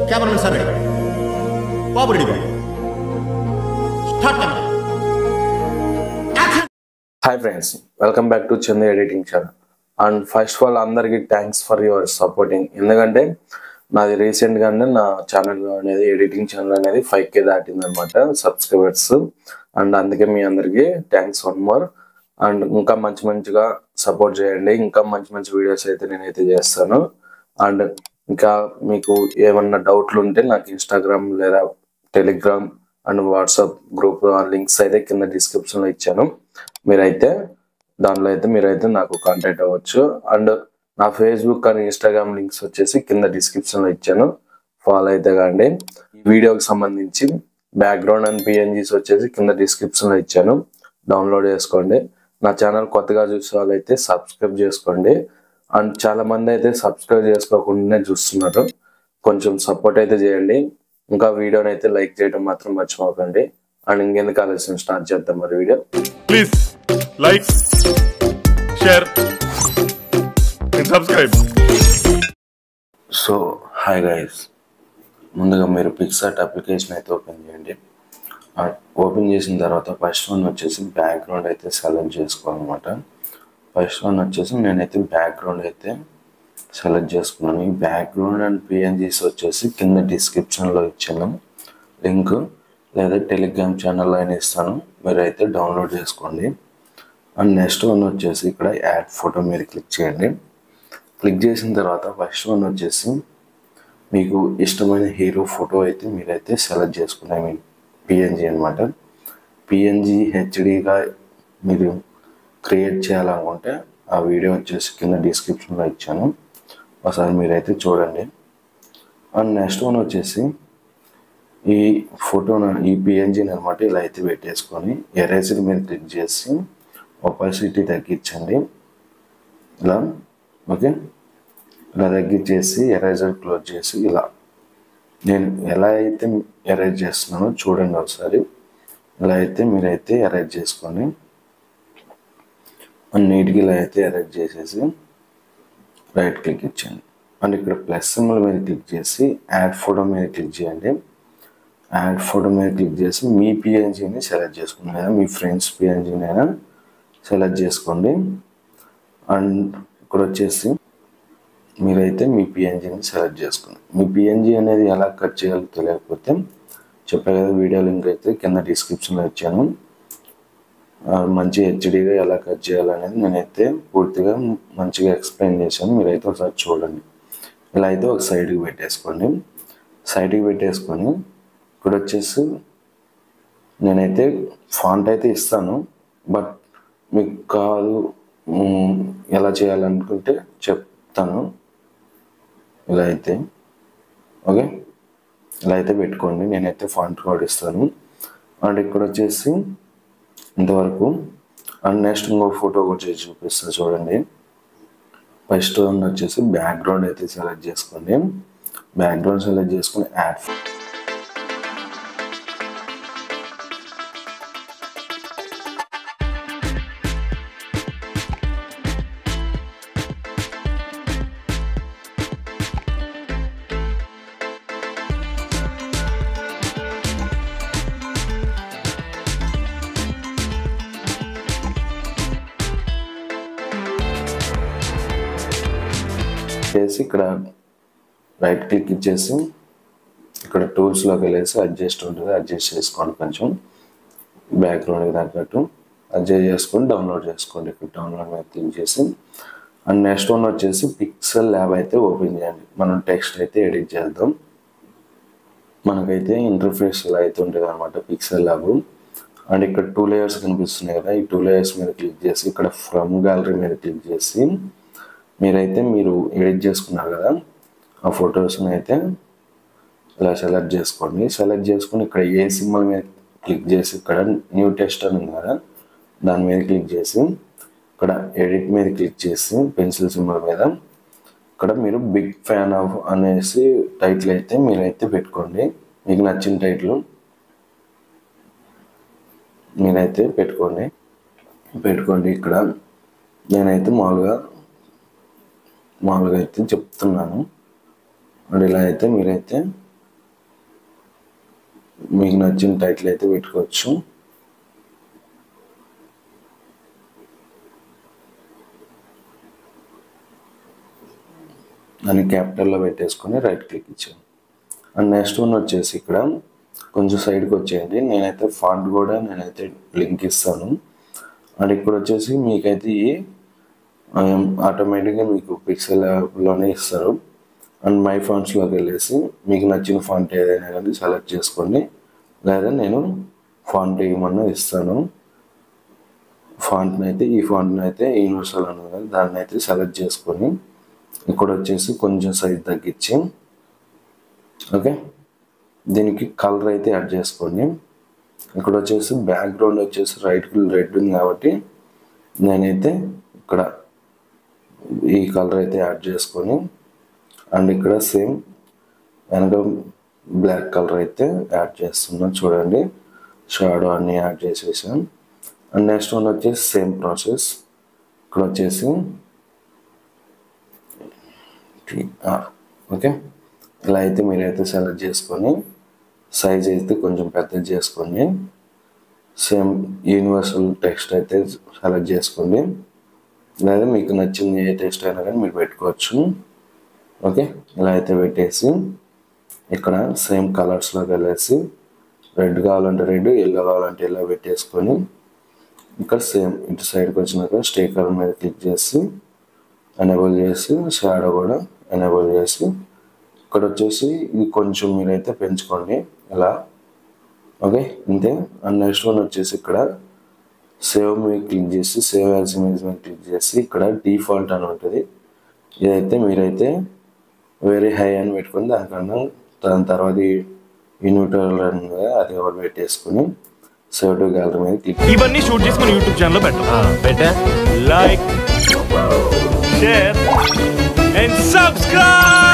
Cameraman sir ready बाबू ready start camera hi friends welcome back to Chandu editing channel and first of all అందరికి thanks for your supporting. ఎందుకంటే నాది recent గానే నా channel అనేది editing channel అనేది 5K దాటిందన్నమాట subscribers. And అందుకే మీ అందరికి థ్యాంక్స్ వన్ మోర్. అండ్ ఇంకా మంచిగా సపోర్ట్ చేయండి. ఇంకా మంచి వీడియోస్ అయితే నేనైతే చేస్తాను. అండ్ ఇంకా మీకు ఏమన్నా డౌట్లు ఉంటే నాకు ఇన్స్టాగ్రామ్ లేదా Telegram and WhatsApp group links అయితే కింద డిస్క్రిప్షన్ లో ఇచ్చాను. మీరైతే దాంట్లో అయితే మీరైతే నాకు కాంటాక్ట్ అవ్వచ్చు. అండ్ నా ఫేస్బుక్ అండ్ ఇన్స్టాగ్రామ్ లింక్స్ వచ్చేసి కింద డిస్క్రిప్షన్ లో ఇచ్చాను, ఫాలో అయితే కాండి. ఈ వీడియోకి సంబంధించి బ్యాక్గ్రౌండ్ అండ్ పిఎన్జీస్ వచ్చేసి కింద డిస్క్రిప్షన్ లో ఇచ్చాను, డౌన్లోడ్ చేసుకోండి. నా ఛానల్ కొత్తగా చూసే వాళ్ళైతే సబ్స్క్రైబ్ చేసుకోండి. అండ్ చాలా మంది అయితే సబ్స్క్రైబ్ చేసుకోకుండానే చూస్తున్నారు, కొంచెం సపోర్ట్ అయితే చేయండి. ఇంకా వీడియోని అయితే లైక్ చేయడం మాత్రం మర్చిపోకండి. అండ్ ఇంకెందుకు ఆలస్యం స్టార్ట్ చేద్దాం మరి video. Please like share and subscribe. So hi guys, ముందుగా మీరు పిక్సార్ట్ అప్లికేషన్ అయితే ఓపెన్ చేయండి. ఓపెన్ చేసిన తర్వాత ఫస్ట్ వన్ వచ్చేసి బ్యాక్గ్రౌండ్ అయితే సెలెక్ట్ చేసుకోవాలన్నమాట. ఫస్ట్ వన్ వచ్చేసి నేనైతే బ్యాక్గ్రౌండ్ అయితే సెలెక్ట్ చేసుకున్నాను. ఈ బ్యాక్గ్రౌండ్ అండ్ పిఎన్జీస్ వచ్చేసి కింద డిస్క్రిప్షన్లో ఇచ్చాను లింక్, లేదా టెలిగ్రామ్ ఛానల్లో అయినా ఇస్తాను, మీరైతే డౌన్లోడ్ చేసుకోండి. అండ్ నెక్స్ట్ వన్ వచ్చేసి ఇక్కడ యాడ్ ఫోటో మీరు క్లిక్ చేయండి. క్లిక్ చేసిన తర్వాత ఫస్ట్ వన్ వచ్చేసి మీకు ఇష్టమైన హీరో ఫోటో అయితే మీరైతే సెలెక్ట్ చేసుకునే మీ పిఎన్జీ అనమాట. పిఎన్జీ హెచ్డీగా మీరు క్రియేట్ చేయాలనుకుంటే ఆ వీడియో వచ్చేసి కింద డిస్క్రిప్షన్లో ఇచ్చాను, ఒకసారి మీరైతే చూడండి. అండ్ నెక్స్ట్ వన్ వచ్చేసి ఈ ఫోటోను ఈ పిఎన్జీని అనమాట ఇలా అయితే పెట్టేసుకొని ఎరేజర్ మీద క్లిక్ చేసి ఒపాసిటీ తగ్గించండి ఇలా. ఓకే, ఇలా తగ్గించేసి ఎరేజర్ క్లోజ్ చేసి ఇలా నేను ఎలా అయితే ఎరేజ్ చేస్తున్నానో చూడండి ఒకసారి. ఇలా అయితే మీరైతే ఎరేజ్ చేసుకొని నీట్గా ఇలా అయితే ఎరేజ్ చేసేసి రైట్ క్లిక్ ఇచ్చండి. అండ్ ఇక్కడ ప్లస్ సింబల్ మీద క్లిక్ చేసి యాడ్ ఫోటో మీద క్లిక్ చేయండి. యాడ్ ఫోటో మీద క్లిక్ చేసి మీ పిఎన్జీని సెలెక్ట్ చేసుకోండి, లేదా మీ ఫ్రెండ్స్ పిఎన్జీని అయినా సెలెక్ట్ చేసుకోండి. అండ్ ఇక్కడ వచ్చేసి మీరైతే మీ పిఎన్జీని సెలెక్ట్ చేసుకోండి. మీ పిఎన్జీ అనేది ఎలా కట్ చేయాలో తెలియకపోతే చెప్పే కదా, వీడియో లింక్ అయితే కింద డిస్క్రిప్షన్లో ఇచ్చాను. మంచి హెచ్డీగా ఎలా కట్ చేయాలనేది నేనైతే పూర్తిగా మంచిగా ఎక్స్ప్లెయిన్ చేశాను, మీరైతే ఒకసారి చూడండి. ఇలా అయితే ఒక సైడ్కి పెట్టేసుకోండి. సైడ్కి పెట్టేసుకొని ఇక్కడ వచ్చేసి నేనైతే ఫాంట్ అయితే ఇస్తాను, బట్ మీకు కాదు ఎలా చేయాలనుకుంటే చెప్తాను. ఇలా అయితే ఓకే, ఇలా అయితే పెట్టుకోండి. నేనైతే ఫాంట్ కోడ్ ఇస్తాను. అండ్ ఇక్కడ వచ్చేసి ఇంతవరకు. అండ్ నెక్స్ట్ ఇంకో ఫోటో వచ్చేసి చూపిస్తాను చూడండి. ఫస్ట్ వన్ వచ్చేసి బ్యాక్గ్రౌండ్ అయితే సెలెక్ట్ చేసుకోండి. బ్యాక్గ్రౌండ్ సెలెక్ట్ చేసుకుని యాడ్ చేసి ఇక్కడ రైట్ క్లిక్ ఇచ్చేసి ఇక్కడ టూల్స్లోకి వెళ్ళేసి అడ్జస్ట్ ఉంటుంది, అడ్జస్ట్ చేసుకోండి. కొంచెం బ్యాక్గ్రౌండ్కి తగ్గట్టు అడ్జస్ట్ చేసుకొని డౌన్లోడ్ చేసుకోండి. ఇక్కడ డౌన్లోడ్ మీద క్లిక్ చేసి అండ్ నెక్స్ట్ వన్ వచ్చేసి పిక్సెల్ ల్యాబ్ అయితే ఓపెన్ చేయండి. మనం టెక్స్ట్ అయితే ఎడిట్ చేద్దాం. మనకైతే ఇంటర్ఫేస్ ఇలా అయితే ఉంటుంది అనమాట పిక్సెల్ ల్యాబ్. అండ్ ఇక్కడ 2 లేయర్స్ కనిపిస్తున్నాయి కదా, ఈ 2 లేయర్స్ మీద క్లిక్ చేసి ఇక్కడ ఫ్రమ్ గ్యాలరీ మీద క్లిక్ చేసి మీరైతే మీరు ఎడిట్ చేసుకున్నారు కదా ఆ ఫొటోస్ని అయితే ఇలా సెలెక్ట్ చేసుకోండి. సెలెక్ట్ చేసుకుని ఇక్కడ ఏ సింబల్ మీద క్లిక్ చేసి ఇక్కడ న్యూ టెక్స్ట్ అని ఉంది కదా దాని మీద క్లిక్ చేసి ఇక్కడ ఎడిట్ మీద క్లిక్ చేసి పెన్సిల్ సింబల్ మీద ఇక్కడ మీరు బిగ్ ఫ్యాన్ ఆఫ్ అనేసి టైటిల్ అయితే మీరైతే పెట్టుకోండి. మీకు నచ్చిన టైటిల్ మీరైతే పెట్టుకోండి. ఇక్కడ నేనైతే మామూలుగా అయితే చెప్తున్నాను. అండ్ ఇలా అయితే మీరైతే మీకు నచ్చిన టైటిల్ అయితే పెట్టుకోవచ్చు. అని క్యాపిటల్లో పెట్టేసుకొని రైట్ క్లిక్ ఇచ్చాను. అండ్ నెక్స్ట్ వన్ వచ్చేసి ఇక్కడ కొంచెం సైడ్కి వచ్చేయండి. నేనైతే ఫాంట్ కూడా లింక్ ఇస్తాను. అండ్ ఇక్కడ వచ్చేసి మీకైతే ఆటోమేటిక్గా మీకు పిక్సెల్లోనే ఇస్తారు. అండ్ మై ఫాంట్స్లోకి వెళ్ళేసి మీకు నచ్చిన ఫాంట్ ఏదైనా కానీ సెలెక్ట్ చేసుకోండి, లేదా నేను ఫాంట్ ఏమన్నా ఇస్తాను. ఈ ఫాంట్ని అయితే యూనివర్సల్ అన్నది కదా, దాన్ని అయితే సెలెక్ట్ చేసుకొని ఇక్కడ వచ్చేసి కొంచెం సైజ్ తగ్గించి ఓకే దీనికి కలర్ అయితే యాడ్ చేసుకోండి. ఇక్కడ వచ్చేసి బ్యాక్గ్రౌండ్ వచ్చేసి రెడ్ ఉంది కాబట్టి నేనైతే ఇక్కడ ఈ కలర్ అయితే యాడ్ చేసుకొని అండ్ ఇక్కడ సేమ్ వెనక బ్లాక్ కలర్ అయితే యాడ్ చేస్తున్నాను. చూడండి షాడో అన్నీ యాడ్ చేసేసాను. అండ్ నెక్స్ట్ వన్ వచ్చేసి సేమ్ ప్రాసెస్. ఇక్కడ వచ్చేసి ఓకే ఇలా అయితే మీరైతే సెలెక్ట్ చేసుకొని సైజ్ అయితే కొంచెం పెద్దది చేసుకోండి. సేమ్ యూనివర్సల్ టెక్స్ట్ అయితే సెలెక్ట్ చేసుకోండి, లేదా మీకు నచ్చింది ఏ టెక్స్ట్ అయినా కానీ మీరు పెట్టుకోవచ్చు. ఓకే ఇలా అయితే పెట్టేసి ఇక్కడ సేమ్ కలర్స్లోకి వెళ్ళేసి రెడ్ కావాలంటే రెడ్, ఎల్లో కావాలంటే ఎల్లో పెట్టేసుకొని ఇక్కడ సేమ్ ఇటు సైడ్కి వచ్చినాక స్టిక్కర్ మీద క్లిక్ చేసి ఎనేబుల్ చేసి షాడో కూడా ఎనేబుల్ చేసి ఇక్కడ వచ్చేసి ఇది కొంచెం మీరైతే పెంచుకోండి ఇలా. ఓకే ఇంతే. అండ్ నెక్స్ట్ వన్ వచ్చేసి ఇక్కడ సేవ్ మీద క్లిక్ చేసి సేవ్ యాజ్ ఇమేజ్ మీద క్లిక్ చేసి ఇక్కడ డిఫాల్ట్ అని ఉంటుంది. ఇదైతే మీరైతే వెరీ హై అని పెట్టుకొని దాని తర్వాత యూనివర్సల్ అది ఒకటి పెట్టేసుకుని సేవ్ టు గ్యాలరీ మీద క్లిక్. ఇవన్నీ షూట్ చేసి మన యూట్యూబ్ ఛానల్లో పెట్టా. Like, share and subscribe.